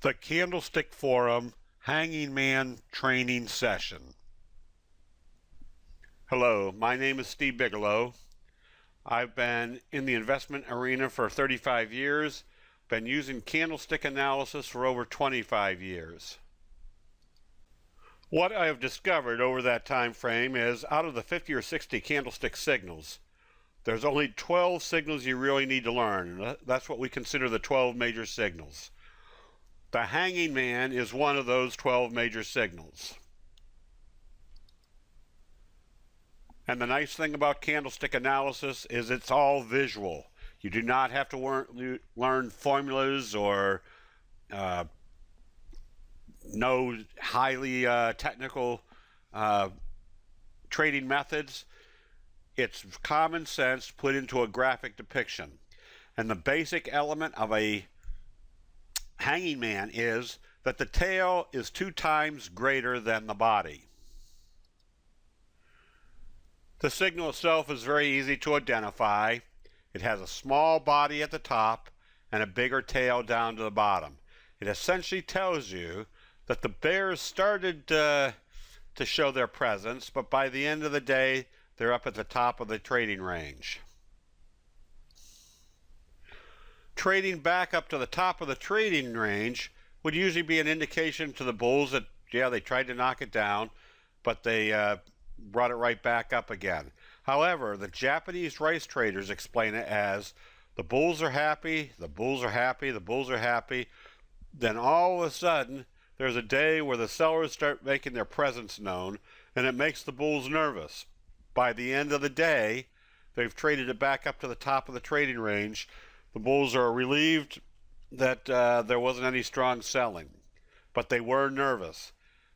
The Candlestick Forum Hanging Man Training Session. Hello, my name is Steve Bigelow. I've been in the investment arena for 35 years, been using candlestick analysis for over 25 years. What I have discovered over that time frame is out of the 50 or 60 candlestick signals, there's only 12 signals you really need to learn. That's what we consider the 12 major signals. The hanging man is one of those 12 major signals. And the nice thing about candlestick analysis is it's all visual. You do not have to learn formulas or know highly technical trading methods. It's common sense put into a graphic depiction. And the basic element of a hanging man is that the tail is 2 times greater than the body. The signal itself is very easy to identify. It has a small body at the top and a bigger tail down to the bottom. It essentially tells you that the bears started to show their presence, but by the end of the day, they're up at the top of the trading range. Trading back up to the top of the trading range would usually be an indication to the bulls that, yeah, they tried to knock it down, but they brought it right back up again. However, the Japanese rice traders explain it as the bulls are happy, the bulls are happy, the bulls are happy. Then all of a sudden, there's a day where the sellers start making their presence known, and it makes the bulls nervous. By the end of the day, they've traded it back up to the top of the trading range. The bulls are relieved that there wasn't any strong selling, but they were nervous.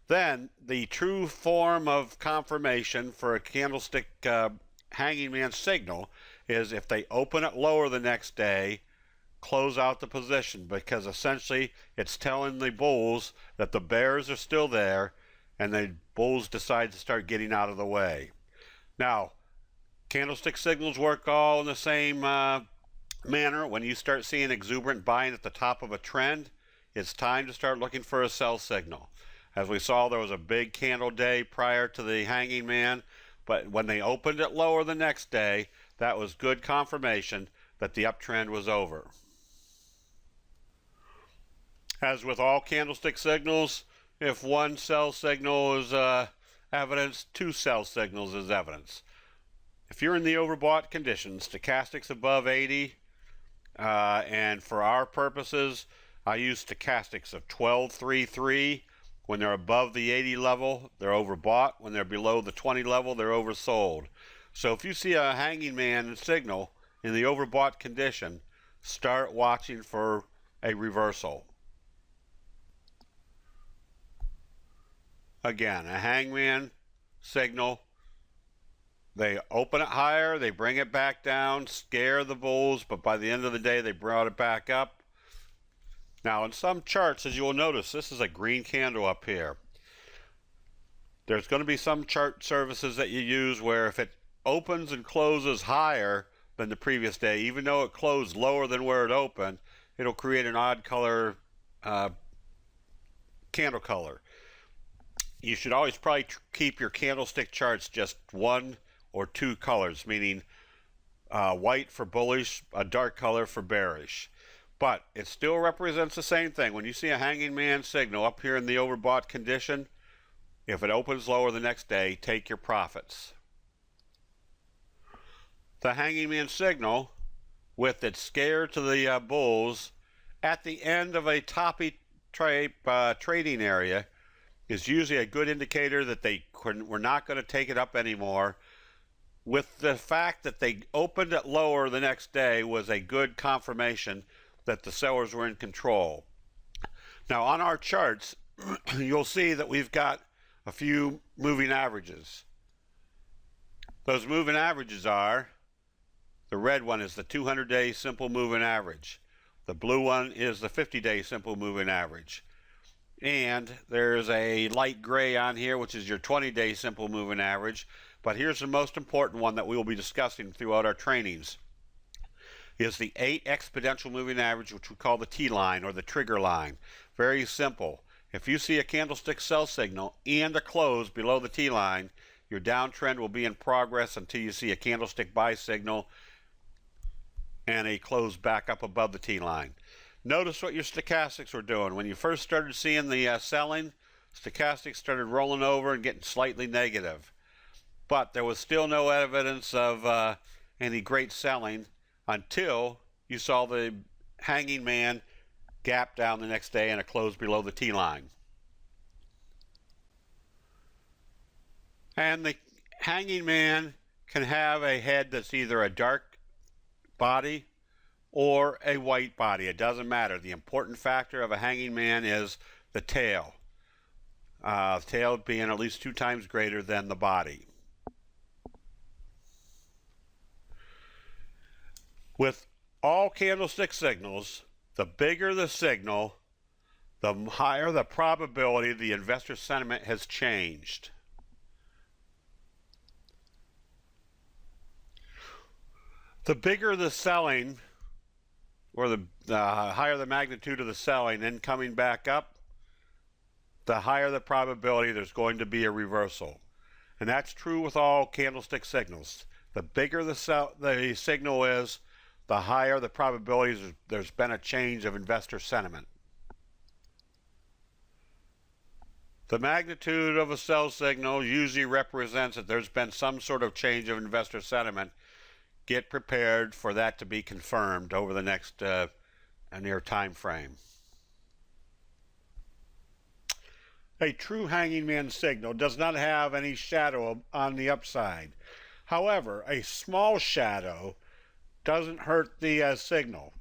Then the true form of confirmation for a candlestick hanging man signal is if they open it lower the next day, close out the position, because essentially it's telling the bulls that the bears are still there and the bulls decide to start getting out of the way. Now, candlestick signals work all in the same manner. When you start seeing exuberant buying at the top of a trend, it's time to start looking for a sell signal. As we saw, there was a big candle day prior to the hanging man, but when they opened it lower the next day, that was good confirmation that the uptrend was over. As with all candlestick signals, if one sell signal is evidence, 2 sell signals is evidence. If you're in the overbought condition, stochastics above 80, and for our purposes, I use stochastics of 12.33. When they're above the 80 level, they're overbought. When they're below the 20 level, they're oversold. So if you see a hanging man signal in the overbought condition, start watching for a reversal. Again, a hangman signal. They open it higher, they bring it back down, scare the bulls, but by the end of the day, they brought it back up. Now, in some charts, as you will notice, this is a green candle up here. There's going to be some chart services that you use where if it opens and closes higher than the previous day, even though it closed lower than where it opened, it'll create an odd color candle color. You should always probably keep your candlestick charts just 1 or 2 colors, meaning white for bullish, a dark color for bearish. But it still represents the same thing. When you see a hanging man signal up here in the overbought condition, if it opens lower the next day, take your profits. The hanging man signal, with its scare to the bulls, at the end of a toppy trading area, is usually a good indicator that we're not going to take it up anymore. With the fact that they opened it lower the next day was a good confirmation that the sellers were in control. Now on our charts, you'll see that we've got a few moving averages. Those moving averages are, the red one is the 200-day simple moving average. The blue one is the 50-day simple moving average. And there's a light gray on here, which is your 20-day simple moving average. But here's the most important one that we will be discussing throughout our trainings. is the 8 exponential moving average, which we call the T line or the trigger line. Very simple. If you see a candlestick sell signal and a close below the T line, your downtrend will be in progress until you see a candlestick buy signal and a close back up above the T line. Notice what your stochastics were doing. When you first started seeing the selling, stochastics started rolling over and getting slightly negative. But there was still no evidence of any great selling until you saw the hanging man gap down the next day and a close below the T line. And the hanging man can have a head that's either a dark body or a white body. It doesn't matter. The important factor of a hanging man is the tail. The tail being at least 2 times greater than the body. With all candlestick signals, the bigger the signal, the higher the probability the investor sentiment has changed. The bigger the selling, or the higher the magnitude of the selling, then coming back up, the higher the probability there's going to be a reversal. And that's true with all candlestick signals. The bigger the signal is, the higher the probabilities there's been a change of investor sentiment. The magnitude of a sell signal usually represents that there's been some sort of change of investor sentiment. Get prepared for that to be confirmed over the next near time frame. A true hanging man signal does not have any shadow on the upside. However, a small shadow doesn't hurt the signal.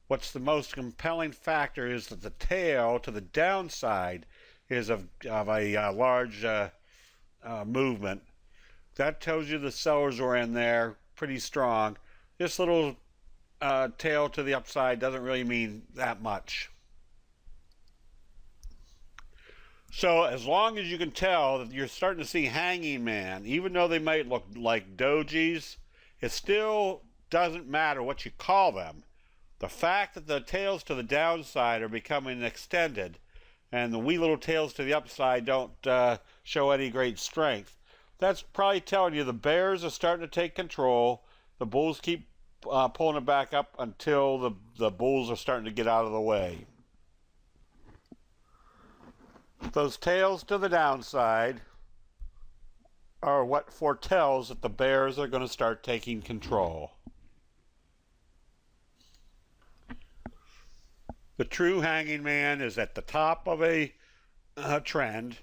What's the most compelling factor is that the tail to the downside is of a large movement. That tells you the sellers are in there pretty strong. This little tail to the upside doesn't really mean that much. So as long as you can tell that you're starting to see hanging man, even though they might look like dojis, it still doesn't matter what you call them. The fact that the tails to the downside are becoming extended and the wee little tails to the upside don't show any great strength, that's probably telling you the bears are starting to take control. The bulls keep pulling it back up until the bulls are starting to get out of the way. Those tails to the downside are what foretells that the bears are going to start taking control. The true hanging man is at the top of a trend,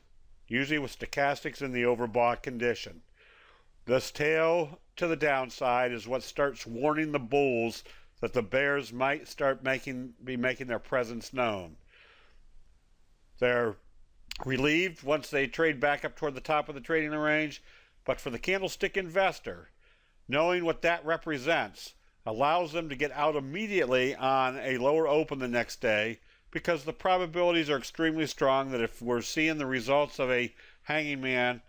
usually with stochastics in the overbought condition. This tail to the downside is what starts warning the bulls that the bears might start be making their presence known. They're relieved once they trade back up toward the top of the trading range, but for the candlestick investor, knowing what that represents allows them to get out immediately on a lower open the next day, because the probabilities are extremely strong that if we're seeing the results of a hanging man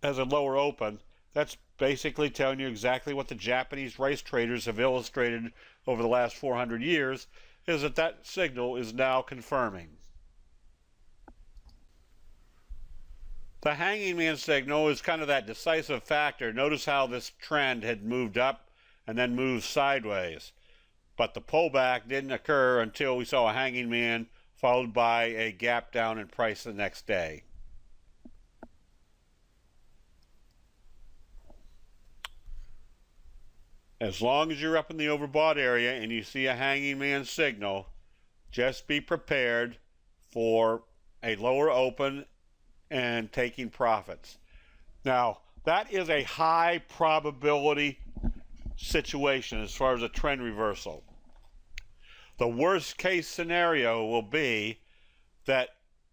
as a lower open, that's basically telling you exactly what the Japanese rice traders have illustrated over the last 400 years, is that that signal is now confirming. The hanging man signal is kind of that decisive factor. Notice how this trend had moved up and then moved sideways. But the pullback didn't occur until we saw a hanging man followed by a gap down in price the next day. As long as you're up in the overbought area and you see a hanging man signal, just be prepared for a lower open and taking profits. Now, that is a high probability situation as far as a trend reversal. The worst case scenario will be that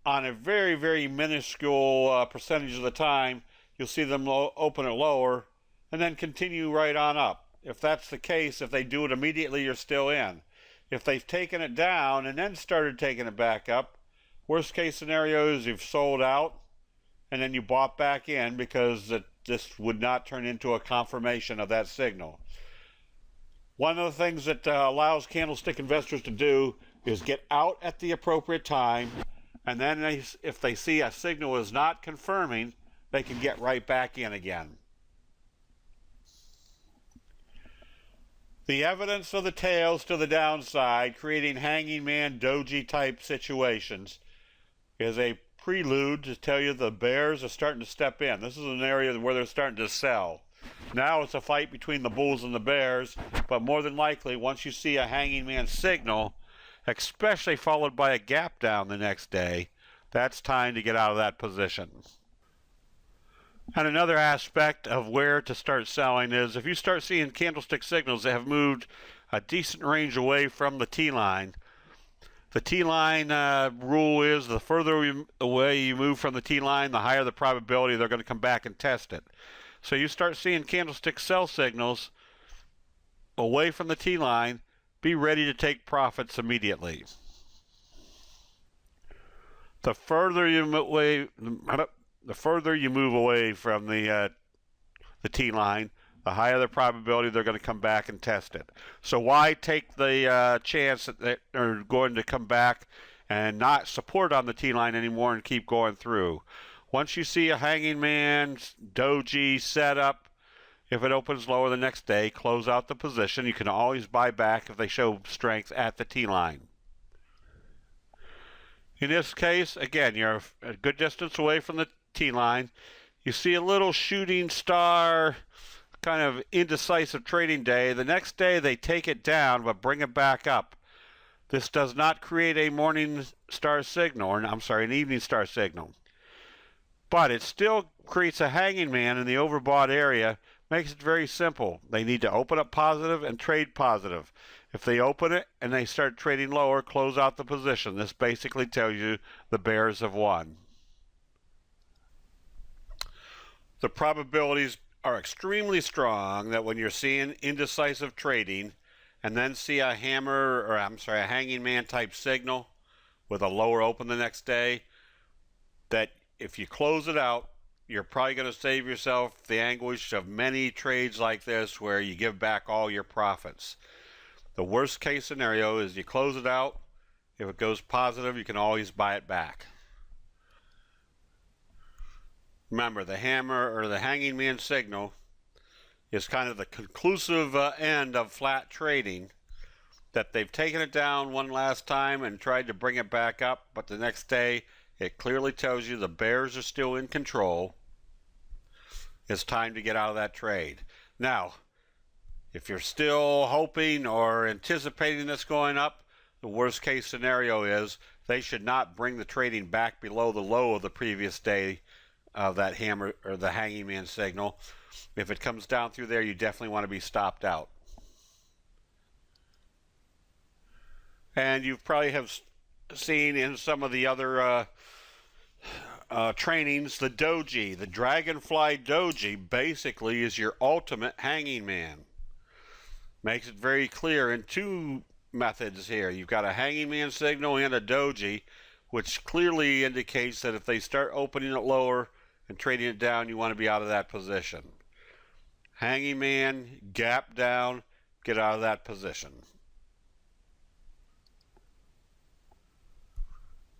on a very, very minuscule percentage of the time, you'll see them open it lower and then continue right on up. If that's the case, if they do it immediately, you're still in. If they've taken it down and then started taking it back up, worst case scenario is you've sold out and then you bought back in because this would not turn into a confirmation of that signal. One of the things that allows candlestick investors to do is get out at the appropriate time, and then if they see a signal is not confirming, they can get right back in again. The evidence of the tails to the downside, creating hanging man doji type situations, is a prelude to tell you the bears are starting to step in. This is an area where they're starting to sell. Now it's a fight between the bulls and the bears, but more than likely, once you see a hanging man signal, especially followed by a gap down the next day, that's time to get out of that position. And another aspect of where to start selling is if you start seeing candlestick signals that have moved a decent range away from the T-line. The T-line rule is the further away you move from the T-line, the higher the probability they're going to come back and test it. So you start seeing candlestick sell signals away from the T-line, be ready to take profits immediately. The further you move away from the T-line, the higher the probability they're going to come back and test it. So why take the chance that they're going to come back and not support on the T-line anymore and keep going through? Once you see a hanging man doji setup, if it opens lower the next day, close out the position. You can always buy back if they show strength at the T-line. In this case, again, you're a good distance away from the T-line. You see a little shooting star, kind of indecisive trading day. The next day they take it down but bring it back up. This does not create a morning star signal, or I'm sorry, an evening star signal. But it still creates a hanging man in the overbought area. Makes it very simple. They need to open up positive and trade positive. If they open it and they start trading lower, close out the position. This basically tells you the bears have won. The probabilities are extremely strong that when you're seeing indecisive trading and then see a hanging man type signal with a lower open the next day, that if you close it out, you're probably going to save yourself the anguish of many trades like this where you give back all your profits. The worst case scenario is you close it out. If it goes positive, you can always buy it back. Remember, the hammer or the hanging man signal is kind of the conclusive end of flat trading, that they've taken it down one last time and tried to bring it back up, but the next day it clearly tells you the bears are still in control. It's time to get out of that trade. Now, if you're still hoping or anticipating this going up, the worst case scenario is they should not bring the trading back below the low of the previous day of that hammer or the hanging man signal. If it comes down through there, you definitely want to be stopped out. And you probably have seen in some of the other trainings, the doji, the dragonfly doji, basically is your ultimate hanging man. Makes it very clear in two methods here. You've got a hanging man signal and a doji, which clearly indicates that if they start opening it lower and trading it down, you want to be out of that position. Hanging man, gap down, get out of that position.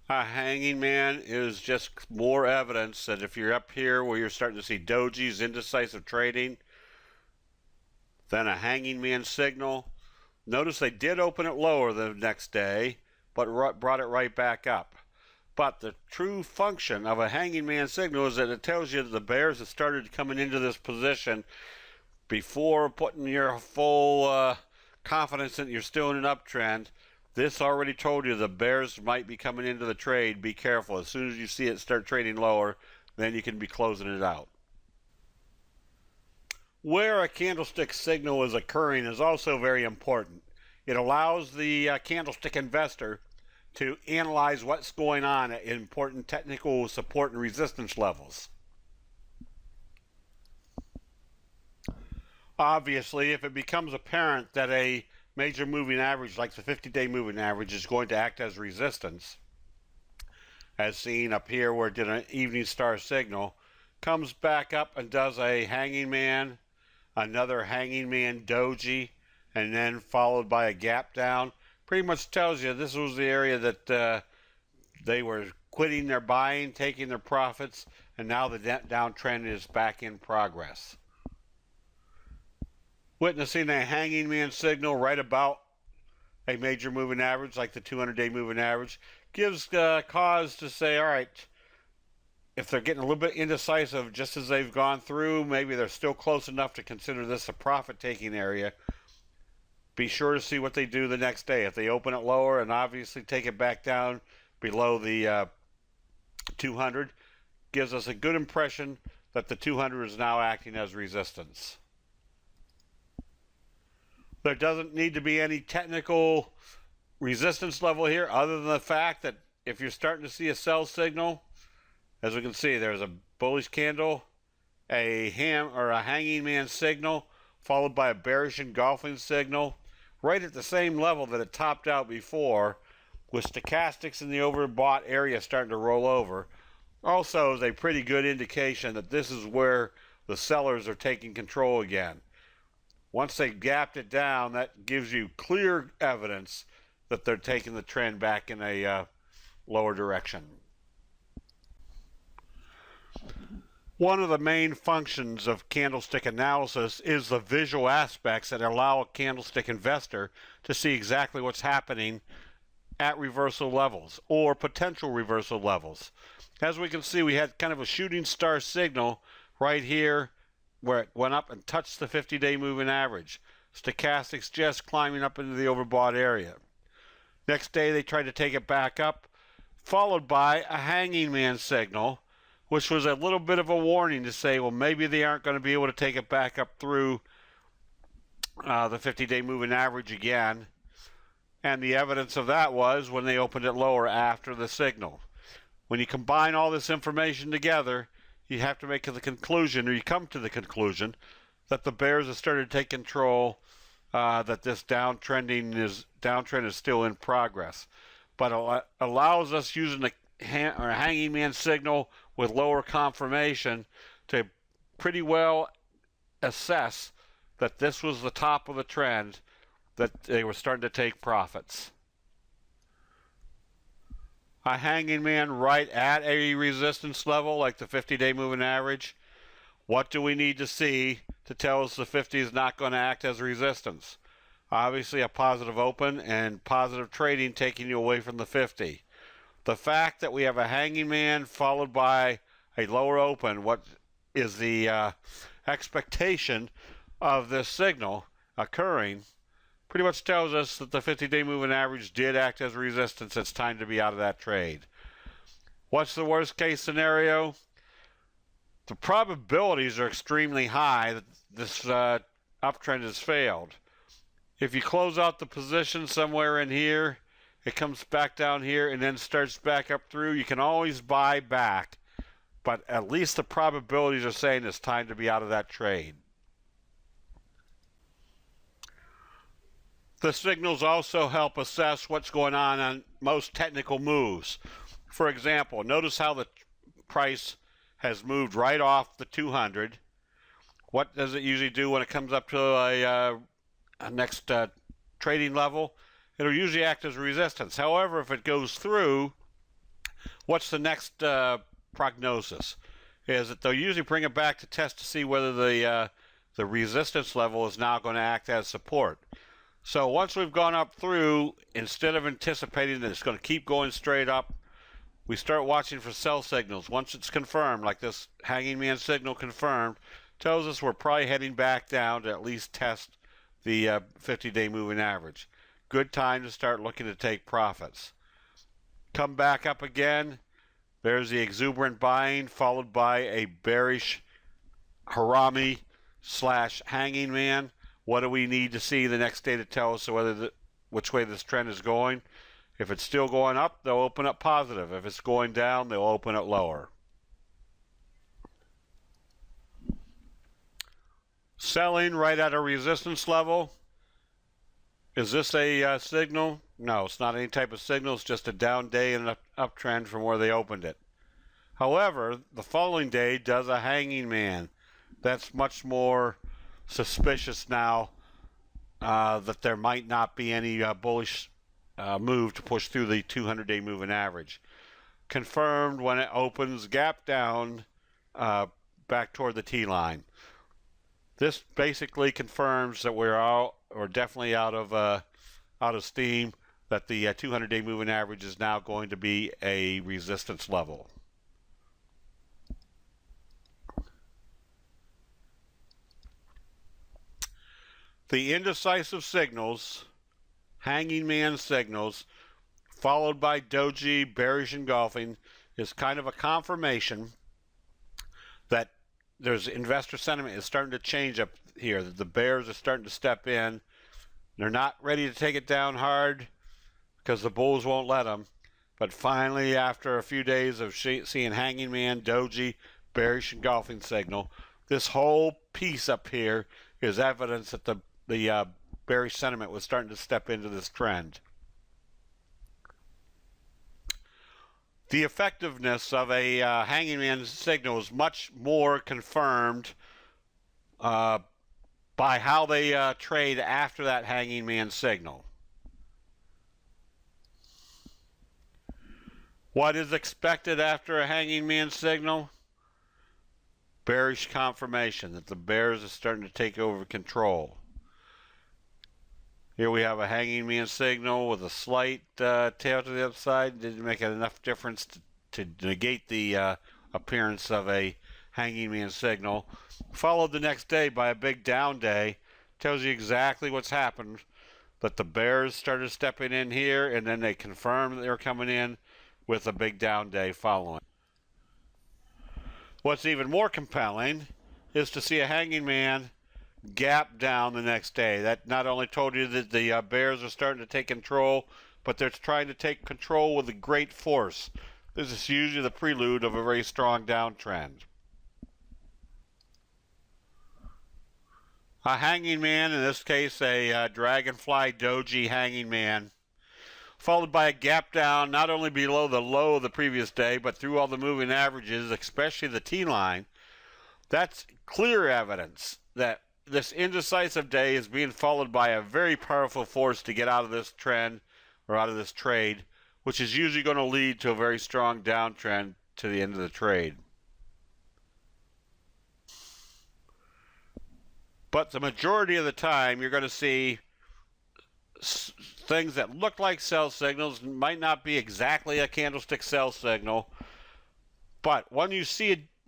A hanging man is just more evidence that if you're up here where you're starting to see dojis, indecisive trading, then a hanging man signal. Notice they did open it lower the next day, but brought it right back up. But the true function of a hanging man signal is that it tells you that the bears have started coming into this position before putting your full confidence that you're still in an uptrend. This already told you the bears might be coming into the trade. Be careful. As soon as you see it start trading lower, then you can be closing it out. Where a candlestick signal is occurring is also very important. It allows the candlestick investor to analyze what's going on at important technical support and resistance levels. Obviously, if it becomes apparent that a major moving average like the 50-day moving average is going to act as resistance, as seen up here where it did an evening star signal, comes back up and does a hanging man, another hanging man doji, and then followed by a gap down, pretty much tells you this was the area that they were quitting their buying, taking their profits, and now the downtrend is back in progress. Witnessing a hanging man signal right about a major moving average like the 200-day moving average gives cause to say, all right, if they're getting a little bit indecisive just as they've gone through, maybe they're still close enough to consider this a profit-taking area. Be sure to see what they do the next day. If they open it lower and obviously take it back down below the 200, gives us a good impression that the 200 is now acting as resistance. There doesn't need to be any technical resistance level here other than the fact that if you're starting to see a sell signal, as we can see, there's a bullish candle, a hanging man signal, followed by a bearish engulfing signal, right at the same level that it topped out before, with stochastics in the overbought area starting to roll over. Also is a pretty good indication that this is where the sellers are taking control again. Once they gapped it down, that gives you clear evidence that they're taking the trend back in a lower direction. One of the main functions of candlestick analysis is the visual aspects that allow a candlestick investor to see exactly what's happening at reversal levels or potential reversal levels. As we can see, we had kind of a shooting star signal right here where it went up and touched the 50-day moving average. Stochastics just climbing up into the overbought area. Next day they tried to take it back up, followed by a hanging man signal, which was a little bit of a warning to say, well, maybe they aren't going to be able to take it back up through the 50-day moving average again. And the evidence of that was when they opened it lower after the signal. When you combine all this information together, you have to make the conclusion, or you come to the conclusion, that the bears have started to take control, that this downtrend is still in progress. But it allows us, using the hanging man signal with lower confirmation, to pretty well assess that this was the top of the trend, that they were starting to take profits. A hanging man right at a resistance level like the 50-day moving average. What do we need to see to tell us the 50 is not going to act as resistance? Obviously a positive open and positive trading taking you away from the 50. The fact that we have a hanging man followed by a lower open, what is the expectation of this signal occurring, pretty much tells us that the 50-day moving average did act as resistance. It's time to be out of that trade. What's the worst case scenario? The probabilities are extremely high that this uptrend has failed. If you close out the position somewhere in here, it comes back down here and then starts back up through, you can always buy back, but at least the probabilities are saying it's time to be out of that trade. The signals also help assess what's going on most technical moves. For example, notice how the price has moved right off the 200. What does it usually do when it comes up to a next trading level? It'll usually act as resistance. However, if it goes through, what's the next prognosis? Is that they'll usually bring it back to test to see whether the resistance level is now going to act as support. So once we've gone up through, instead of anticipating that it's going to keep going straight up, we start watching for sell signals. Once it's confirmed, like this hanging man signal confirmed, tells us we're probably heading back down to at least test the 50-day moving average. Good time to start looking to take profits. Come back up again. There's the exuberant buying followed by a bearish harami / hanging man. What do we need to see the next day to tell us whether which way this trend is going? If it's still going up, they'll open up positive. If it's going down, they'll open it lower. Selling right at a resistance level. Is this a signal? No, it's not any type of signal. It's just a down day and an uptrend from where they opened it. However, the following day does a hanging man. That's much more suspicious now that there might not be any bullish move to push through the 200-day moving average. Confirmed when it opens gap down back toward the T line. This basically confirms that we're definitely out of steam, that the 200-day moving average is now going to be a resistance level. The indecisive signals, hanging man signals, followed by doji, bearish engulfing, is kind of a confirmation that there's investor sentiment is starting to change up here, that the bears are starting to step in. They're not ready to take it down hard because the bulls won't let them. But finally, after a few days of seeing hanging man, doji, bearish engulfing signal, this whole piece up here is evidence that the bearish sentiment was starting to step into this trend. The effectiveness of a hanging man signal is much more confirmed by how they trade after that hanging man signal. What is expected after a hanging man signal? Bearish confirmation that the bears are starting to take over control. Here we have a hanging man signal with a slight tail to the upside. Didn't make enough difference to negate the appearance of a hanging man signal. Followed the next day by a big down day. Tells you exactly what's happened. That the bears started stepping in here, and then they confirmed that they were coming in with a big down day following. What's even more compelling is to see a hanging man gap down the next day. That not only told you that the bears are starting to take control, but they're trying to take control with a great force. This is usually the prelude of a very strong downtrend. A hanging man, in this case a dragonfly doji hanging man, followed by a gap down not only below the low of the previous day, but through all the moving averages, especially the T-line. That's clear evidence that this indecisive day is being followed by a very powerful force to get out of this trend or out of this trade, which is usually going to lead to a very strong downtrend to the end of the trade. But the majority of the time, you're going to see things that look like sell signals, might not be exactly a candlestick sell signal, but when you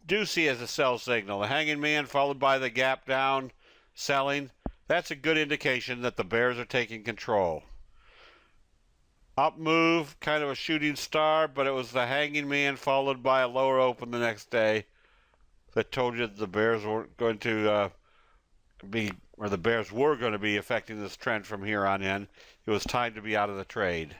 do see as a sell signal, the hanging man followed by the gap down selling, that's a good indication that the bears are taking control. Up move, kind of a shooting star, but it was the hanging man followed by a lower open the next day that told you that the bears weren't going to the bears were going to be affecting this trend from here on in. It was time to be out of the trade.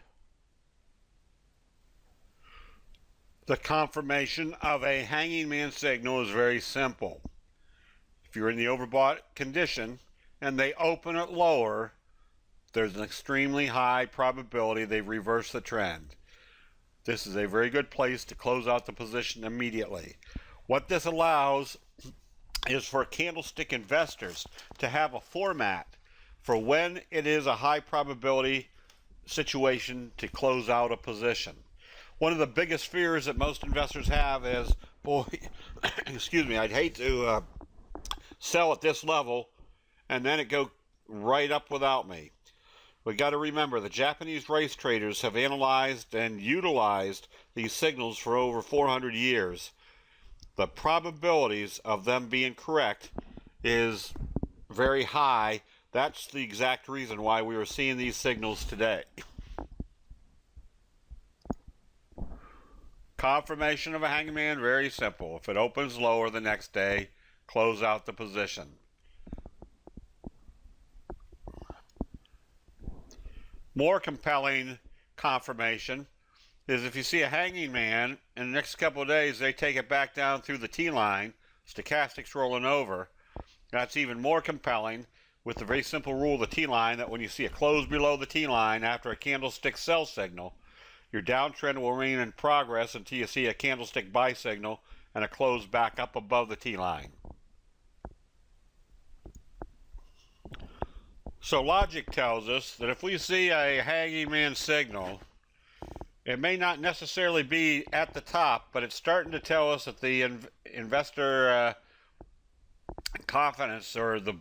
The confirmation of a hanging man signal is very simple. If you're in the overbought condition and they open it lower, there's an extremely high probability they've reversed the trend. This is a very good place to close out the position immediately. What this allows is for candlestick investors to have a format for when it is a high probability situation to close out a position. One of the biggest fears that most investors have is, boy, excuse me, I'd hate to sell at this level and then it go right up without me. We got to remember the Japanese race traders have analyzed and utilized these signals for over 400 years. The probabilities of them being correct is very high. That's the exact reason why we were seeing these signals today. Confirmation of a hanging man, very simple. If it opens lower the next day, close out the position. More compelling confirmation is if you see a hanging man in the next couple of days, they take it back down through the T-line, stochastics rolling over. That's even more compelling with the very simple rule of the T-line that when you see a close below the T-line after a candlestick sell signal, your downtrend will remain in progress until you see a candlestick buy signal and a close back up above the T-line. So logic tells us that if we see a hanging man signal, it may not necessarily be at the top, but it's starting to tell us that the investor confidence, or the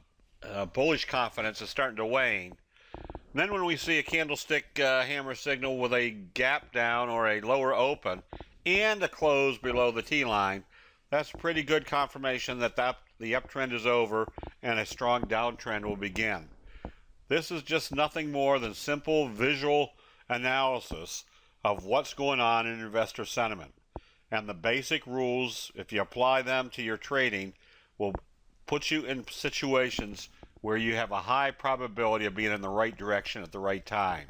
bullish confidence, is starting to wane. And then when we see a candlestick hammer signal with a gap down or a lower open and a close below the T line, that's pretty good confirmation that the uptrend is over and a strong downtrend will begin. This is just nothing more than simple visual analysis of what's going on in investor sentiment. And the basic rules, if you apply them to your trading, will put you in situations where you have a high probability of being in the right direction at the right time.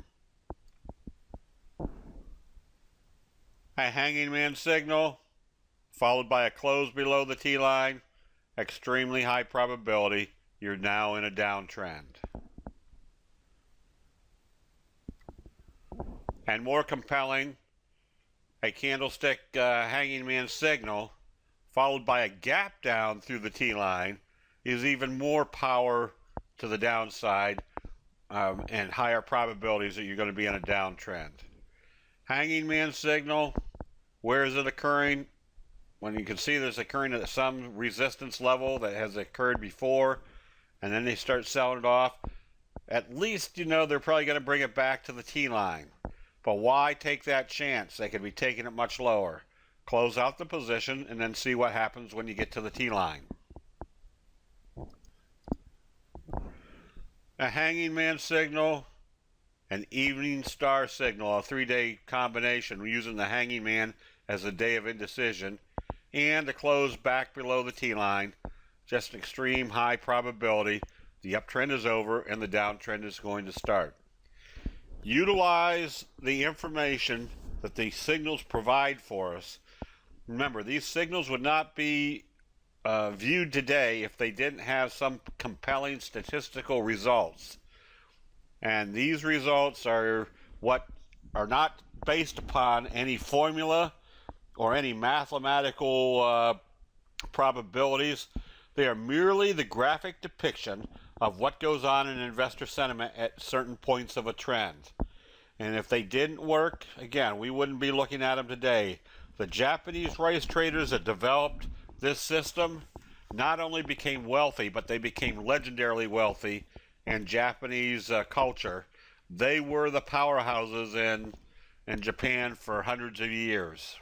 A hanging man signal followed by a close below the T line, extremely high probability you're now in a downtrend. And more compelling, a candlestick hanging man signal followed by a gap down through the T line is even more power to the downside and higher probabilities that you're going to be in a downtrend. Hanging man signal, where is it occurring? When you can see there's occurring at some resistance level that has occurred before, and then they start selling it off, at least you know they're probably going to bring it back to the T line. But why take that chance? They could be taking it much lower. Close out the position and then see what happens when you get to the T line. A hanging man signal, an evening star signal, a 3-day combination using the hanging man as a day of indecision, and a close back below the T line. Just an extreme high probability the uptrend is over and the downtrend is going to start. Utilize the information that the signals provide for us. Remember, these signals would not be viewed today if they didn't have some compelling statistical results. And these results are what are not based upon any formula or any mathematical probabilities. They are merely the graphic depiction of what goes on in investor sentiment at certain points of a trend. And if they didn't work, again, we wouldn't be looking at them today. The Japanese rice traders that developed this system not only became wealthy, but they became legendarily wealthy in Japanese culture. They were the powerhouses in Japan for hundreds of years.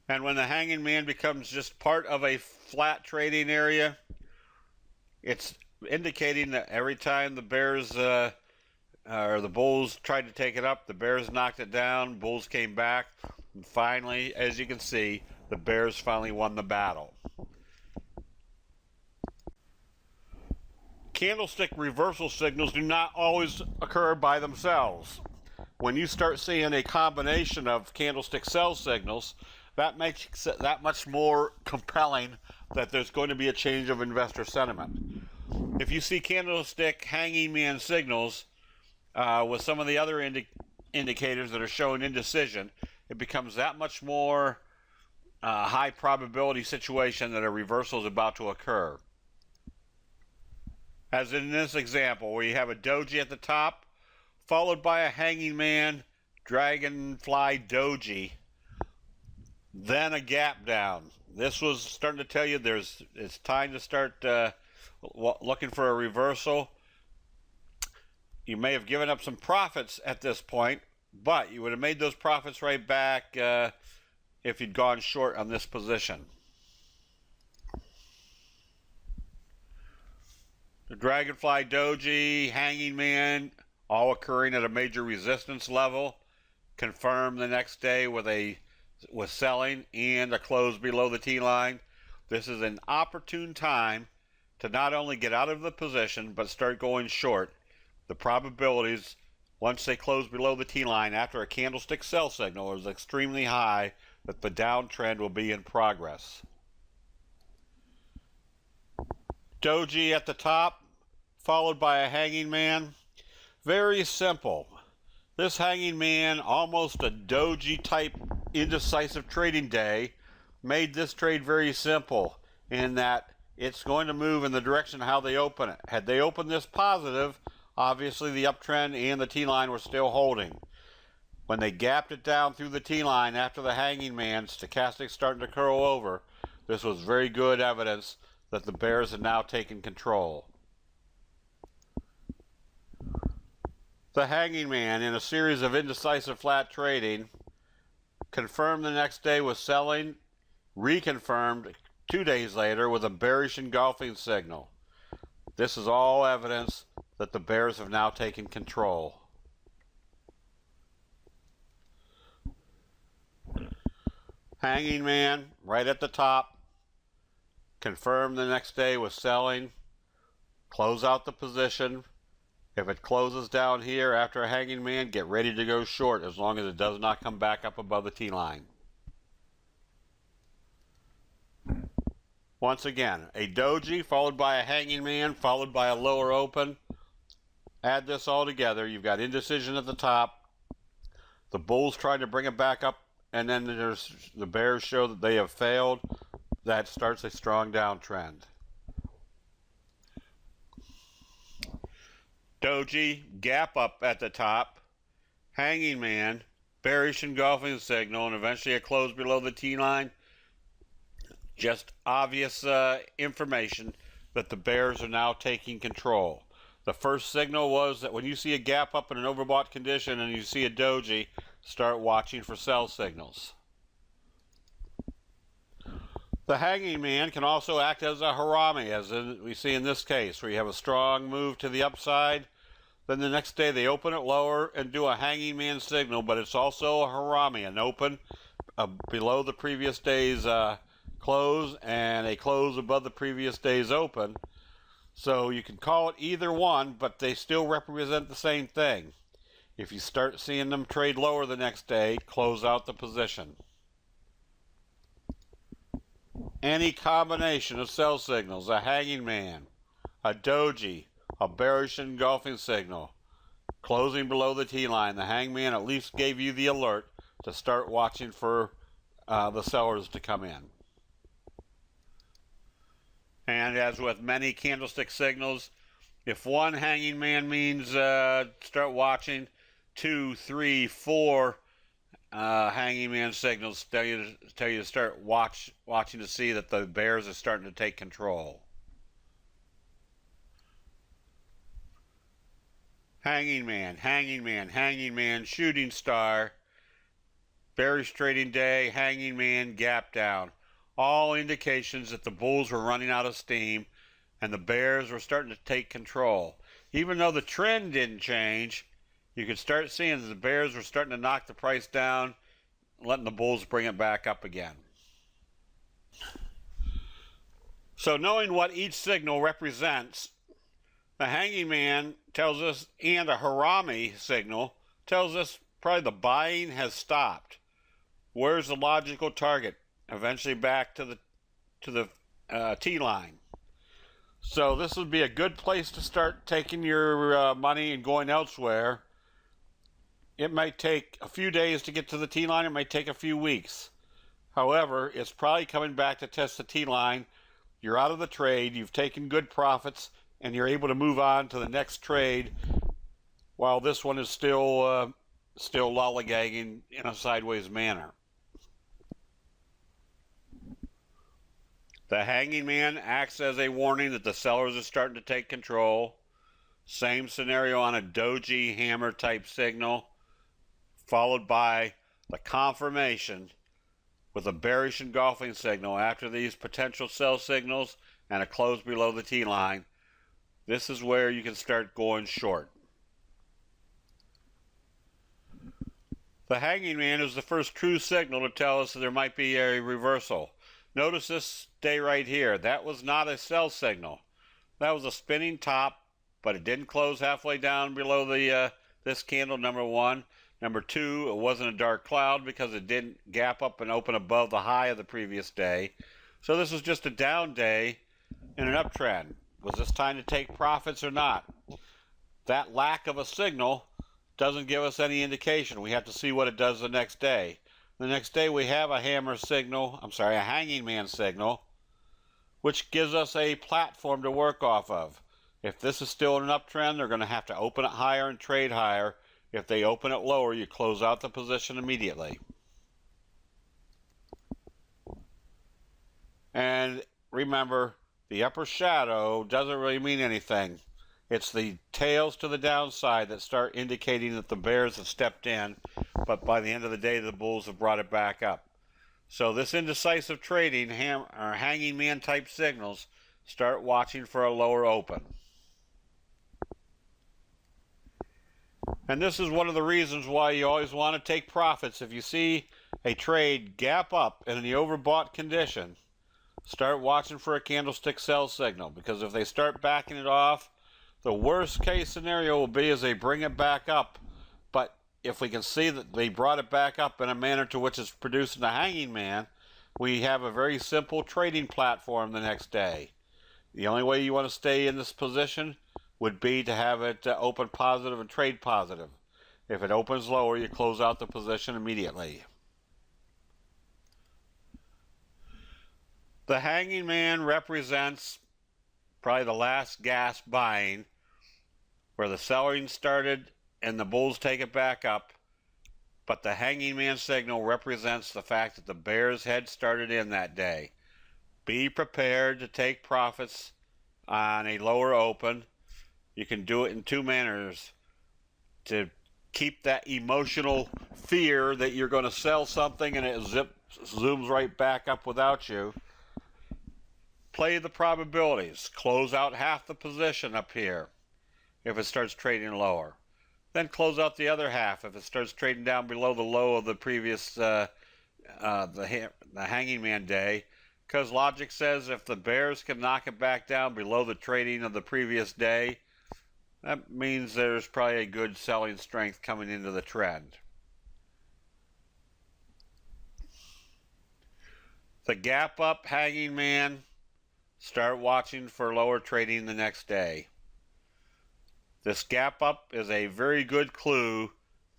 And when the hanging man becomes just part of a flat trading area, it's indicating that every time the bears or the bulls tried to take it up, the bears knocked it down, bulls came back, and finally, as you can see, the bears finally won the battle. Candlestick reversal signals do not always occur by themselves. When you start seeing a combination of candlestick sell signals, that makes it that much more compelling that there's going to be a change of investor sentiment. If you see candlestick hanging man signals with some of the other indicators that are showing indecision, it becomes that much more high probability situation that a reversal is about to occur. As in this example, where you have a doji at the top, followed by a hanging man, dragonfly doji, then a gap down. This was starting to tell you it's time to start looking for a reversal. You may have given up some profits at this point, but you would have made those profits right back if you'd gone short on this position. The dragonfly doji, hanging man, all occurring at a major resistance level, confirmed the next day with selling and a close below the T line. This is an opportune time to not only get out of the position but start going short. The probabilities once they close below the T line after a candlestick sell signal is extremely high that the downtrend will be in progress. Doji at the top, followed by a hanging man. Very simple. This hanging man, almost a doji type indecisive trading day, made this trade very simple in that it's going to move in the direction how they open it. Had they opened this positive, obviously the uptrend and the T-line were still holding. When they gapped it down through the T-line after the hanging man, stochastic starting to curl over, this was very good evidence that the bears had now taken control. The hanging man, in a series of indecisive flat trading, confirmed the next day with selling, reconfirmed 2 days later with a bearish engulfing signal. This is all evidence that the bears have now taken control. Hanging man right at the top, confirmed the next day with selling, close out the position. If it closes down here after a hanging man, get ready to go short as long as it does not come back up above the T-line. Once again, a doji followed by a hanging man followed by a lower open. Add this all together. You've got indecision at the top. The bulls trying to bring it back up, and then there's the bears show that they have failed. That starts a strong downtrend. Doji, gap up at the top, hanging man, bearish engulfing signal, and eventually a close below the T-line. Just obvious information that the bears are now taking control. The first signal was that when you see a gap up in an overbought condition and you see a doji, start watching for sell signals. The hanging man can also act as a harami, as we see in this case, where you have a strong move to the upside. Then the next day they open it lower and do a hanging man signal, but it's also a harami, an open below the previous day's close and a close above the previous day's open. So you can call it either one, but they still represent the same thing. If you start seeing them trade lower the next day, close out the position. Any combination of sell signals, a hanging man, a doji, a bearish engulfing signal, closing below the T-line, the hangman at least gave you the alert to start watching for the sellers to come in. And as with many candlestick signals, if one hanging man means start watching, 2, 3, 4 hanging man signals tell you to start watching to see that the bears are starting to take control. Hanging man, hanging man, hanging man, shooting star, bearish trading day, hanging man, gap down. All indications that the bulls were running out of steam and the bears were starting to take control. Even though the trend didn't change, you could start seeing that the bears were starting to knock the price down, letting the bulls bring it back up again. So knowing what each signal represents, the hanging man tells us, and a harami signal tells us probably the buying has stopped. Where's the logical target? Eventually back to the T-line. So this would be a good place to start taking your money and going elsewhere. It might take a few days to get to the T-line. It might take a few weeks. However, it's probably coming back to test the T-line. You're out of the trade. You've taken good profits, and you're able to move on to the next trade while this one is still lollygagging in a sideways manner. The hanging man acts as a warning that the sellers are starting to take control. Same scenario on a doji hammer type signal, followed by the confirmation with a bearish engulfing signal after these potential sell signals and a close below the T-line. This is where you can start going short. The hanging man is the first true signal to tell us that there might be a reversal. Notice this day right here. That was not a sell signal. That was a spinning top, but it didn't close halfway down below the this candle, number one. Number two, it wasn't a dark cloud because it didn't gap up and open above the high of the previous day. So this was just a down day in an uptrend. Was this time to take profits or not? That lack of a signal doesn't give us any indication. We have to see what it does the next day. The next day we have a hammer signal, a hanging man signal, which gives us a platform to work off of. If this is still in an uptrend, they're going to have to open it higher and trade higher. If they open it lower, you close out the position immediately. And remember, the upper shadow doesn't really mean anything. It's the tails to the downside that start indicating that the bears have stepped in, but by the end of the day, the bulls have brought it back up. So this indecisive trading, or hanging man type signals, start watching for a lower open. And this is one of the reasons why you always want to take profits. If you see a trade gap up in the overbought condition, start watching for a candlestick sell signal, because if they start backing it off, the worst case scenario will be is they bring it back up. But if we can see that they brought it back up in a manner to which it's producing a hanging man, we have a very simple trading platform the next day. The only way you want to stay in this position would be to have it open positive and trade positive. If it opens lower, you close out the position immediately. The hanging man represents probably the last gasp buying, where the selling started and the bulls take it back up, but the hanging man signal represents the fact that the bears had started in that day. Be prepared to take profits on a lower open. You can do it in two manners: to keep that emotional fear that you're going to sell something and it zooms right back up without you. Play the probabilities. Close out half the position up here if it starts trading lower. Then close out the other half if it starts trading down below the low of the previous the hanging man day, because logic says if the bears can knock it back down below the trading of the previous day, that means there's probably a good selling strength coming into the trend. The gap up hanging man, start watching for lower trading the next day. This gap up is a very good clue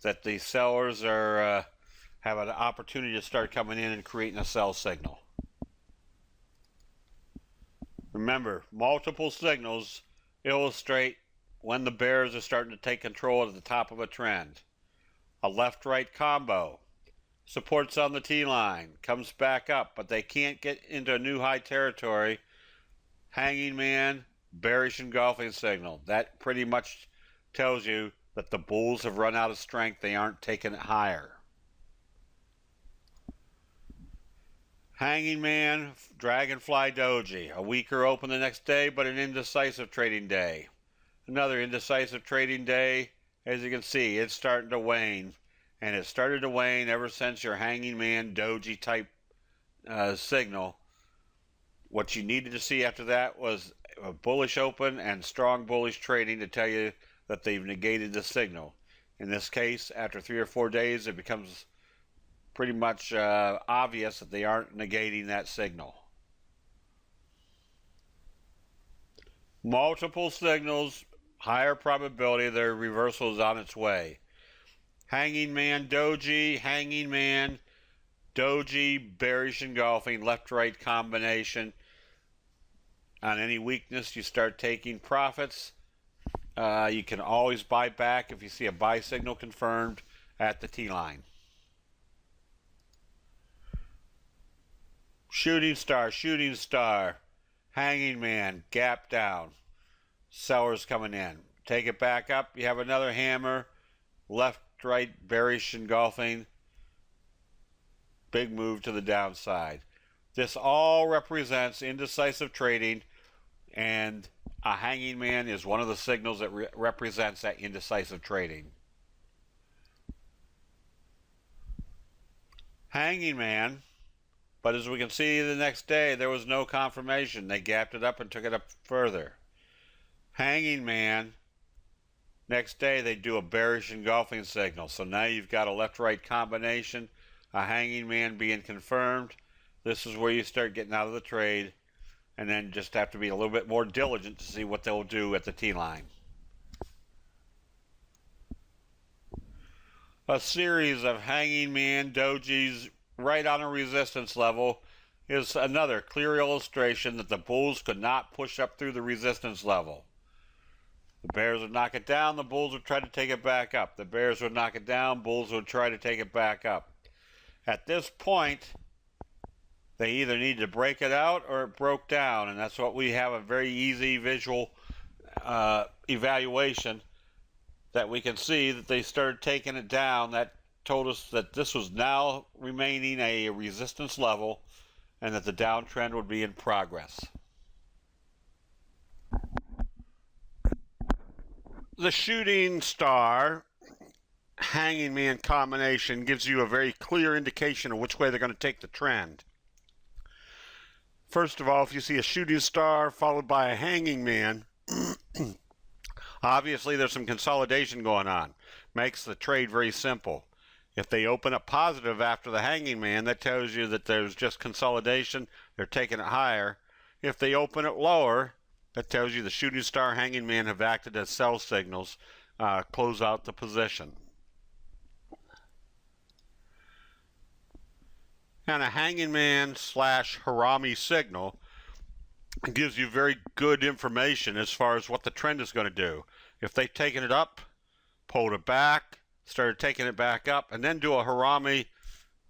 that the sellers are have an opportunity to start coming in and creating a sell signal. Remember, multiple signals illustrate when the bears are starting to take control at the top of a trend. A left-right combo. Supports on the T-line. Comes back up, but they can't get into a new high territory. Hanging man, bearish engulfing signal. That pretty much tells you that the bulls have run out of strength. They aren't taking it higher. Hanging man, dragonfly doji. A weaker open the next day, but an indecisive trading day. Another indecisive trading day. As you can see, it's starting to wane. And it started to wane ever since your hanging man doji type signal. What you needed to see after that was a bullish open and strong bullish trading to tell you that they've negated the signal. In this case, after 3 or 4 days, it becomes pretty much obvious that they aren't negating that signal. Multiple signals, higher probability their reversal is on its way. Hanging man doji, hanging man doji, bearish engulfing, left-right combination. On any weakness, you start taking profits. You can always buy back if you see a buy signal confirmed at the T-line. Shooting star, hanging man, gap down. Sellers coming in. Take it back up. You have another hammer, left, right, bearish engulfing. Big move to the downside. This all represents indecisive trading, and a hanging man is one of the signals that represents that indecisive trading. Hanging man, but as we can see the next day, there was no confirmation. They gapped it up and took it up further. Hanging man, next day they do a bearish engulfing signal. So now you've got a left-right combination, a hanging man being confirmed. This is where you start getting out of the trade, and then just have to be a little bit more diligent to see what they'll do at the T-line. A series of hanging man dojis right on a resistance level is another clear illustration that the bulls could not push up through the resistance level. The bears would knock it down, the bulls would try to take it back up. The bears would knock it down, bulls would try to take it back up. At this point, they either needed to break it out or it broke down, and that's what we have a very easy visual evaluation that we can see that they started taking it down. That told us that this was now remaining a resistance level and that the downtrend would be in progress. The shooting star hanging man combination gives you a very clear indication of which way they're going to take the trend. First of all, if you see a shooting star followed by a hanging man, obviously there's some consolidation going on. Makes the trade very simple. If they open up positive after the hanging man, that tells you that there's just consolidation. They're taking it higher. If they open it lower, that tells you the shooting star hanging man have acted as sell signals. Close out the position. And a hanging man slash Harami signal gives you very good information as far as what the trend is going to do. If they've taken it up, pulled it back, started taking it back up, and then do a Harami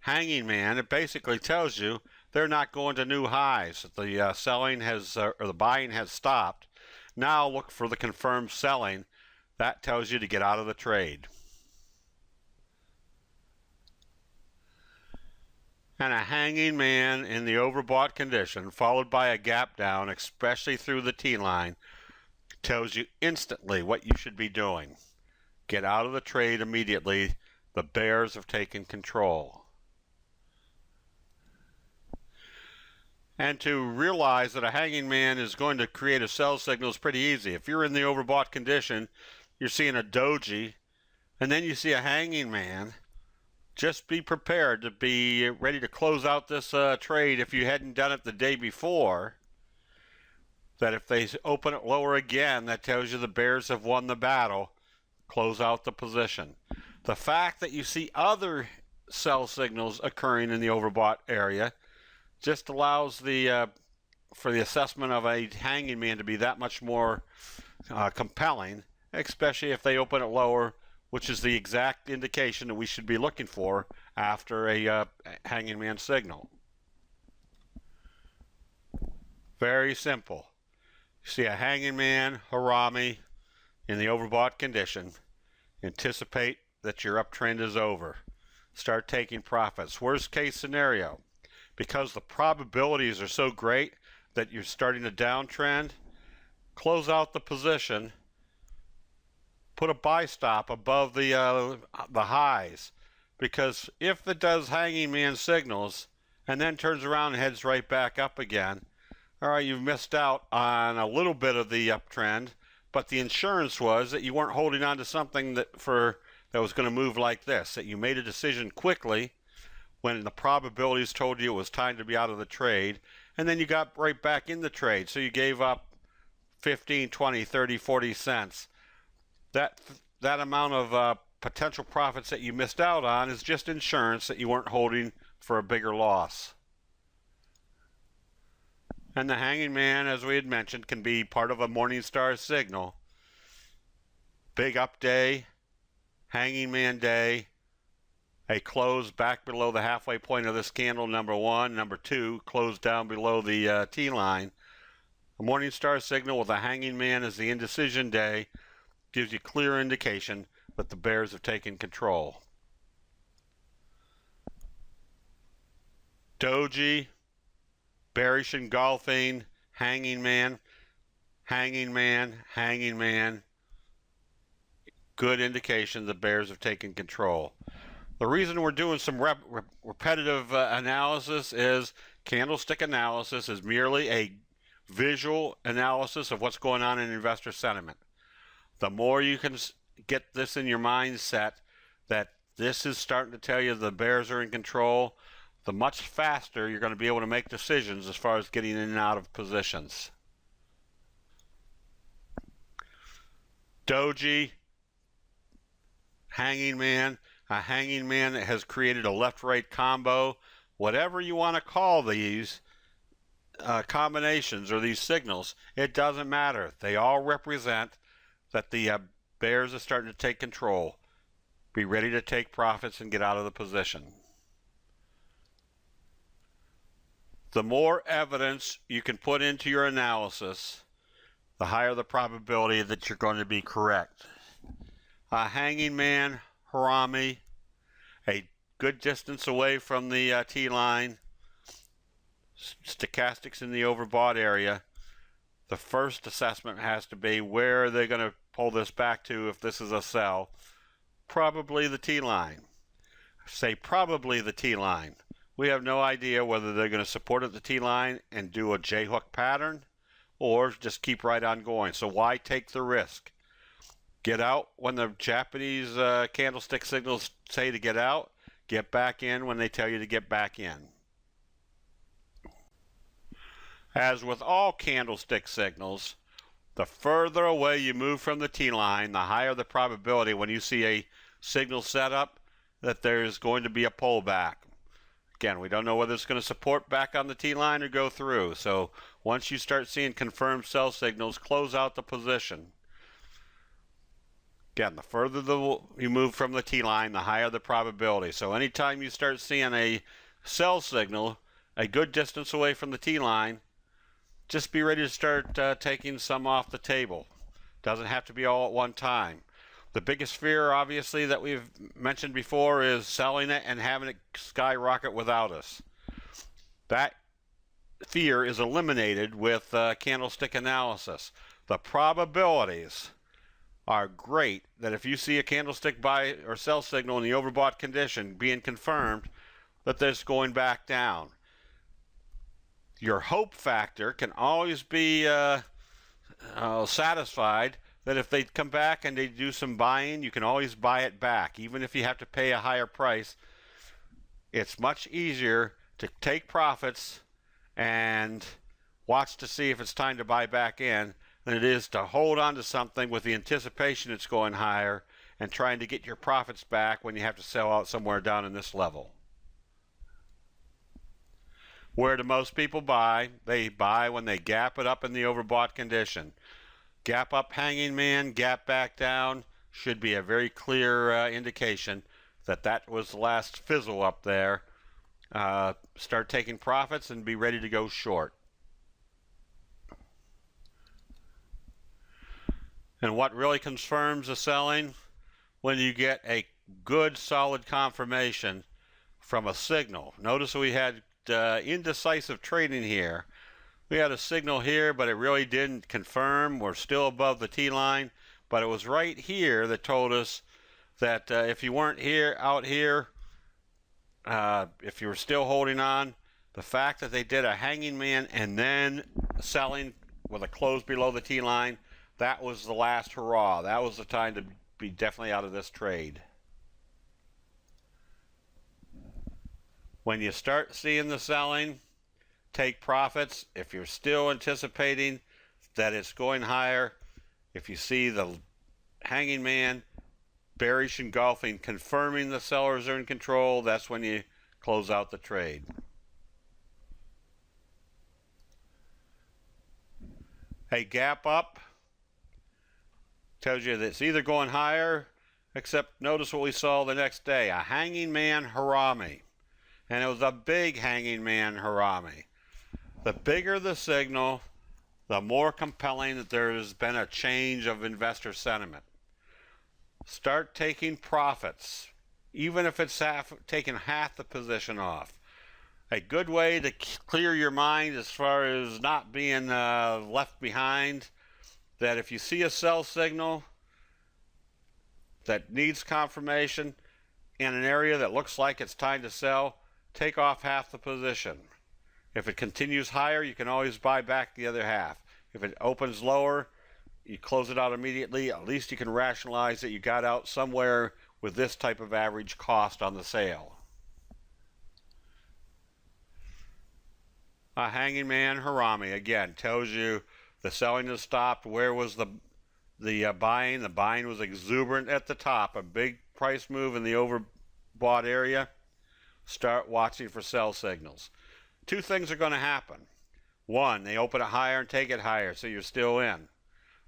hanging man, it basically tells you they're not going to new highs. The selling has, or the buying has stopped. Now look for the confirmed selling. That tells you to get out of the trade. And a hanging man in the overbought condition, followed by a gap down, especially through the T-line, tells you instantly what you should be doing. Get out of the trade immediately. The bears have taken control. And to realize that a hanging man is going to create a sell signal is pretty easy. If you're in the overbought condition, you're seeing a doji, and then you see a hanging man, just be prepared to be ready to close out this trade if you hadn't done it the day before. That if they open it lower again, that tells you the bears have won the battle. Close out the position. The fact that you see other sell signals occurring in the overbought area just allows the for the assessment of a hanging man to be that much more compelling, especially if they open it lower, which is the exact indication that we should be looking for after a hanging man signal. Very simple. You see a hanging man, Harami, in the overbought condition. Anticipate that your uptrend is over. Start taking profits. Worst case scenario, because the probabilities are so great that you're starting a downtrend, close out the position, put a buy stop above the highs, because if it does hanging man signals and then turns around and heads right back up again, all right, you've missed out on a little bit of the uptrend, but the insurance was that you weren't holding on to something that was going to move like this, that you made a decision quickly when the probabilities told you it was time to be out of the trade, and then you got right back in the trade, so you gave up 15, 20, 30, 40 cents. That amount of potential profits that you missed out on is just insurance that you weren't holding for a bigger loss. And the hanging man, as we had mentioned, can be part of a Morningstar signal. Big up day, hanging man day, a close back below the halfway point of this candle, number one. Number two, close down below the T-line. A Morningstar signal with a hanging man as the indecision day gives you clear indication that the bears have taken control. Doji, bearish engulfing, hanging man, hanging man, hanging man. Good indication the bears have taken control. The reason we're doing some repetitive analysis is candlestick analysis is merely a visual analysis of what's going on in investor sentiment. The more you can get this in your mindset that this is starting to tell you the bears are in control, the much faster you're going to be able to make decisions as far as getting in and out of positions. Doji, hanging man, a hanging man that has created a left-right combo whatever you want to call these combinations or these signals, it doesn't matter. They all represent that the bears are starting to take control. Be ready to take profits and get out of the position. The more evidence you can put into your analysis, the higher the probability that you're going to be correct. A hanging man, Harami, a good distance away from the T-line, stochastics in the overbought area. The first assessment has to be, where are they going to pull this back to if this is a sell? Probably the T-line. Say probably the T-line. We have no idea whether they're going to support at the T-line and do a J-hook pattern or just keep right on going. So why take the risk? Get out when the Japanese candlestick signals say to get out. Get back in when they tell you to get back in. As with all candlestick signals, the further away you move from the T-line, the higher the probability when you see a signal set up that there's going to be a pullback. Again, we don't know whether it's going to support back on the T-line or go through. So once you start seeing confirmed sell signals, close out the position. Again, the further you move from the T-line, the higher the probability. So anytime you start seeing a sell signal a good distance away from the T-line, just be ready to start taking some off the table. Doesn't have to be all at one time. The biggest fear, obviously, that we've mentioned before is selling it and having it skyrocket without us. That fear is eliminated with candlestick analysis. The probabilities are great that if you see a candlestick buy or sell signal in the overbought condition being confirmed, that there's going back down. Your hope factor can always be satisfied that if they come back and they do some buying, you can always buy it back. Even if you have to pay a higher price, it's much easier to take profits and watch to see if it's time to buy back in than it is to hold on to something with the anticipation it's going higher and trying to get your profits back when you have to sell out somewhere down in this level. Where do most people buy? They buy when they gap it up in the overbought condition. Gap up, hanging man, gap back down should be a very clear indication that that was the last fizzle up there. Start taking profits and be ready to go short. And what really confirms the selling? When you get a good solid confirmation from a signal. Notice we had indecisive trading here. We had a signal here, but it really didn't confirm. We're still above the T-line, but it was right here that told us that if you weren't here, out here, if you were still holding on, the fact that they did a hanging man and then selling with a close below the T-line, that was the last hurrah. That was the time to be definitely out of this trade. When you start seeing the selling, take profits. If you're still anticipating that it's going higher, if you see the hanging man, bearish engulfing, confirming the sellers are in control, that's when you close out the trade. A gap up tells you that it's either going higher, except notice what we saw the next day, a hanging man Harami. And it was a big hanging man Harami. The bigger the signal, the more compelling that there's been a change of investor sentiment. Start taking profits, even if it's taking half the position off. A good way to clear your mind as far as not being left behind, that if you see a sell signal that needs confirmation in an area that looks like it's time to sell, take off half the position. If it continues higher, you can always buy back the other half. If it opens lower, you close it out immediately. At least you can rationalize that you got out somewhere with this type of average cost on the sale. A hanging man Harami, again, tells you the selling has stopped. Where was the buying? The buying was exuberant at the top, a big price move in the overbought area. start watching for sell signals. Two things are going to happen. One, they open it higher and take it higher, so you're still in.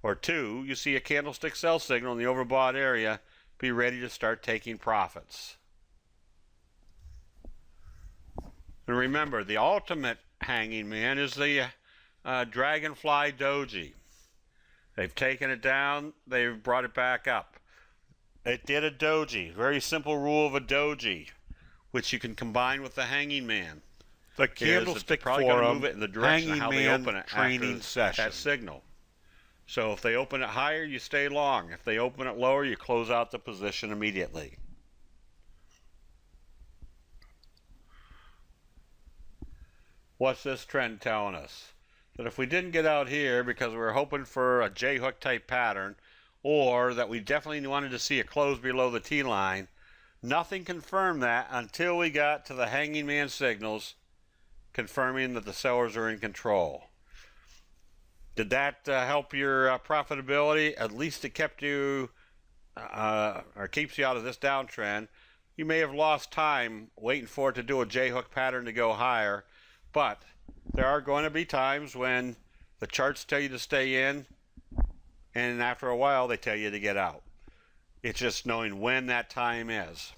Or two, you see a candlestick sell signal in the overbought area, be ready to start taking profits. And remember, the ultimate hanging man is the Dragonfly Doji. They've taken it down, they've brought it back up. It did a doji, very simple rule of a doji, which you can combine with the hanging man. The Candlestick probably going to Forum move it in the direction of how they open it training after session. that signal. So if they open it higher, you stay long. If they open it lower, you close out the position immediately. What's this trend telling us? That if we didn't get out here because we were hoping for a J-hook type pattern, or that we definitely wanted to see a close below the T-line, nothing confirmed that until we got to the hanging man signals confirming that the sellers are in control. Did that help your profitability? At least it kept you, or keeps you out of this downtrend. You may have lost time waiting for it to do a J-hook pattern to go higher, but there are going to be times when the charts tell you to stay in, and after a while they tell you to get out. It's just knowing when that time is.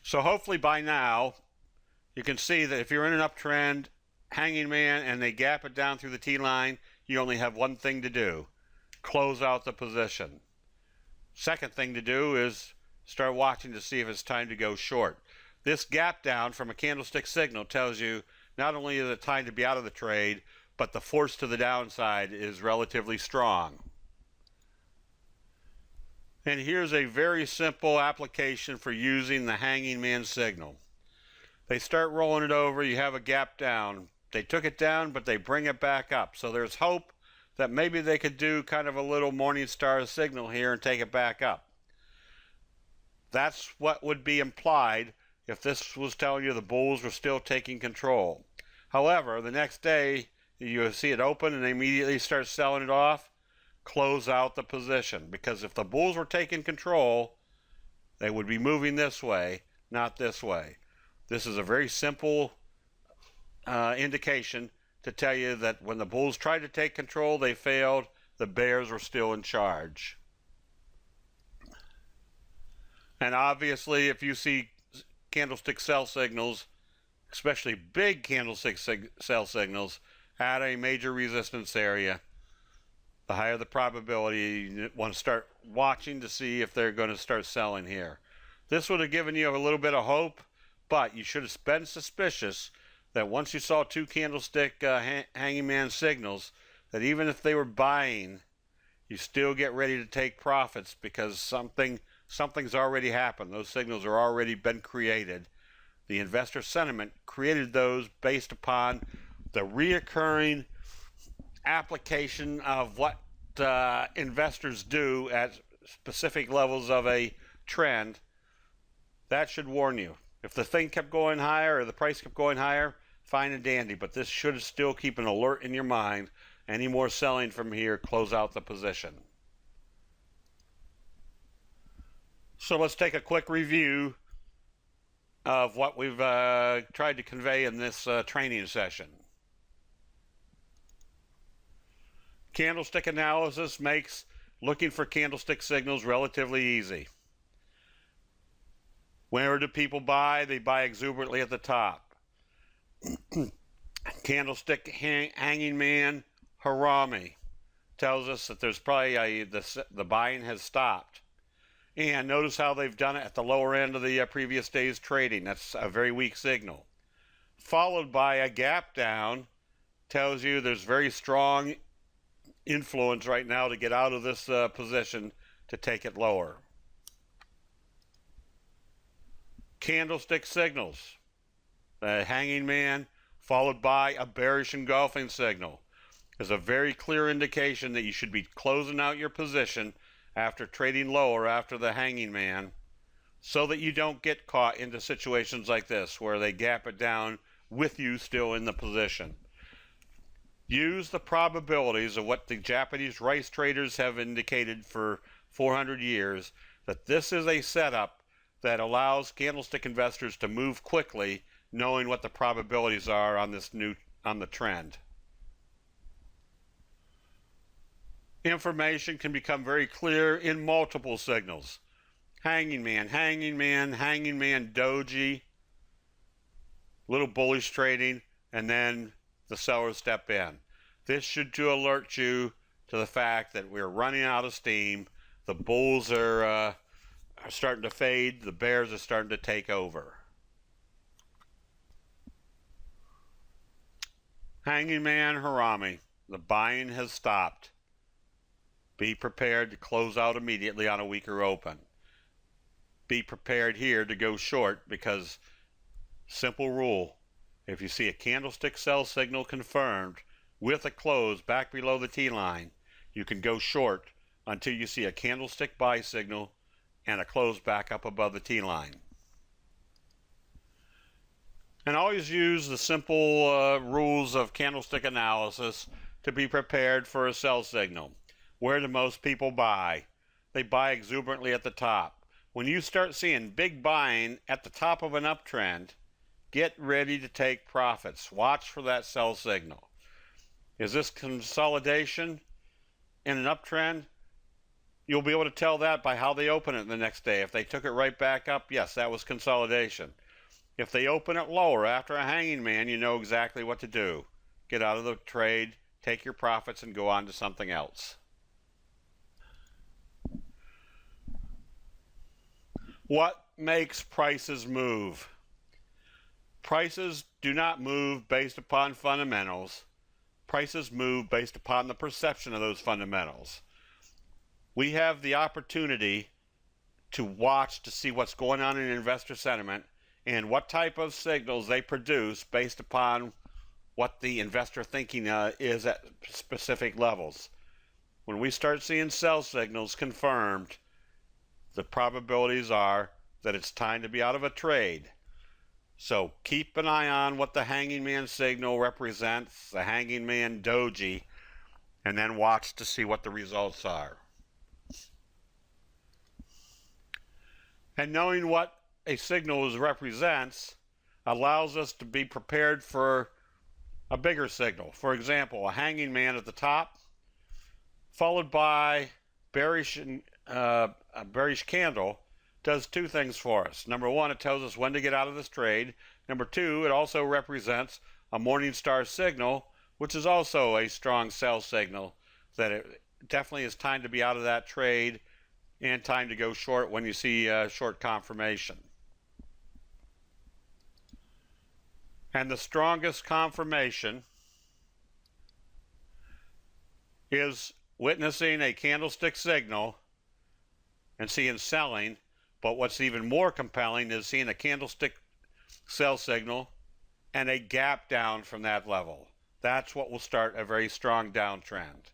So hopefully by now you can see that if you're in an uptrend, hanging man, and they gap it down through the T-line, you only have one thing to do: close out the position. Second thing to do is start watching to see if it's time to go short. This gap down from a candlestick signal tells you not only is it time to be out of the trade, but the force to the downside is relatively strong. And here's a very simple application for using the hanging man signal. They start rolling it over, you have a gap down. They took it down, but they bring it back up. So there's hope that maybe they could do kind of a little morning star signal here and take it back up. That's what would be implied if this was telling you the bulls were still taking control. However, the next day, you see it open and they immediately start selling it off. Close out the position, because if the bulls were taking control, they would be moving this way, not this way. This is a very simple indication to tell you that when the bulls tried to take control, they failed. The bears were still in charge. And obviously, if you see candlestick sell signals, especially big candlestick sell signals, at a major resistance area, the higher the probability. You want to start watching to see if they're going to start selling here. This would have given you a little bit of hope, but you should have been suspicious that once you saw two candlestick hanging man signals, that even if they were buying, you still get ready to take profits, because something's already happened. Those signals are already been created. The investor sentiment created those based upon the reoccurring application of what investors do at specific levels of a trend. That should warn you. If the thing kept going higher or the price kept going higher, fine and dandy, but this should still keep an alert in your mind. Any more selling from here, close out the position. So let's take a quick review of what we've tried to convey in this training session. Candlestick analysis makes looking for candlestick signals relatively easy. Where do people buy? They buy exuberantly at the top. Candlestick hanging man harami tells us that there's probably the buying has stopped. And notice how they've done it at the lower end of the previous day's trading. That's a very weak signal. Followed by a gap down tells you there's very strong influence right now to get out of this position to take it lower. Candlestick signals. The hanging man followed by a bearish engulfing signal is a very clear indication that you should be closing out your position after trading lower after the hanging man, so that you don't get caught into situations like this where they gap it down with you still in the position. Use the probabilities of what the Japanese rice traders have indicated for 400 years, that this is a setup that allows candlestick investors to move quickly, knowing what the probabilities are on the trend. Information can become very clear in multiple signals. Hanging man, hanging man, hanging man, doji, little bullish trading, and then the sellers step in. This should alert you to the fact that we're running out of steam. The bulls are starting to fade. The bears are starting to take over. Hanging man, Harami. The buying has stopped. Be prepared to close out immediately on a weaker open. Be prepared here to go short because, simple rule, if you see a candlestick sell signal confirmed with a close back below the T-line, you can go short until you see a candlestick buy signal and a close back up above the T-line. And always use the simple rules of candlestick analysis to be prepared for a sell signal. Where do most people buy? They buy exuberantly at the top. When you start seeing big buying at the top of an uptrend, get ready to take profits. Watch for that sell signal. Is this consolidation in an uptrend? You'll be able to tell that by how they open it the next day. If they took it right back up, yes, that was consolidation. If they open it lower after a hanging man, you know exactly what to do. Get out of the trade, take your profits, and go on to something else. What makes prices move? Prices do not move based upon fundamentals. Prices move based upon the perception of those fundamentals. We have the opportunity to watch to see what's going on in investor sentiment and what type of signals they produce based upon what the investor thinking is at specific levels. When we start seeing sell signals confirmed, the probabilities are that it's time to be out of a trade. So keep an eye on what the hanging man signal represents, the hanging man doji, and then watch to see what the results are. And knowing what a signal represents allows us to be prepared for a bigger signal. For example, a hanging man at the top, followed by a bearish candle, does two things for us. Number one, it tells us when to get out of this trade. Number two, it also represents a Morningstar signal, which is also a strong sell signal, that it definitely is time to be out of that trade and time to go short when you see short confirmation. And the strongest confirmation is witnessing a candlestick signal and seeing selling, but what's even more compelling is seeing a candlestick sell signal and a gap down from that level. That's what will start a very strong downtrend.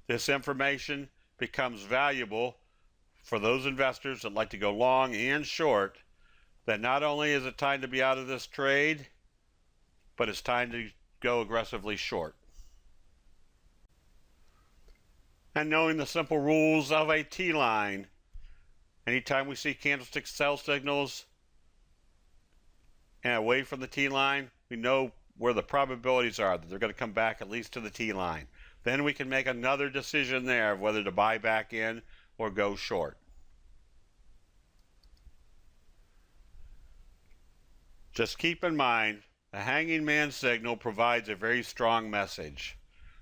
This information becomes valuable for those investors that like to go long and short, that not only is it time to be out of this trade, but it's time to go aggressively short. And knowing the simple rules of a T-line, anytime we see candlestick sell signals and away from the T-line, we know where the probabilities are that they're going to come back at least to the T-line. Then we can make another decision there of whether to buy back in or go short. Just keep in mind, the hanging man signal provides a very strong message.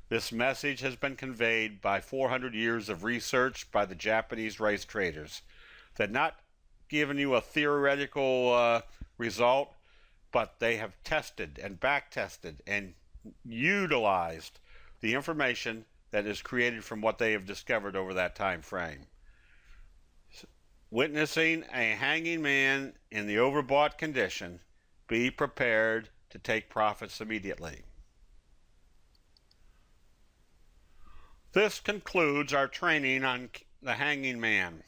This message has been conveyed by 400 years of research by the Japanese rice traders. They're not giving you a theoretical result, but they have tested and back-tested and utilized the information that is created from what they have discovered over that time frame. Witnessing a hanging man in the overbought condition, be prepared to take profits immediately. This concludes our training on the hanging man.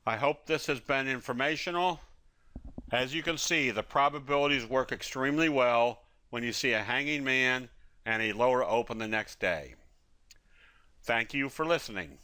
I hope this has been informational. As you can see, the probabilities work extremely well when you see a hanging man and a lower open the next day. Thank you for listening.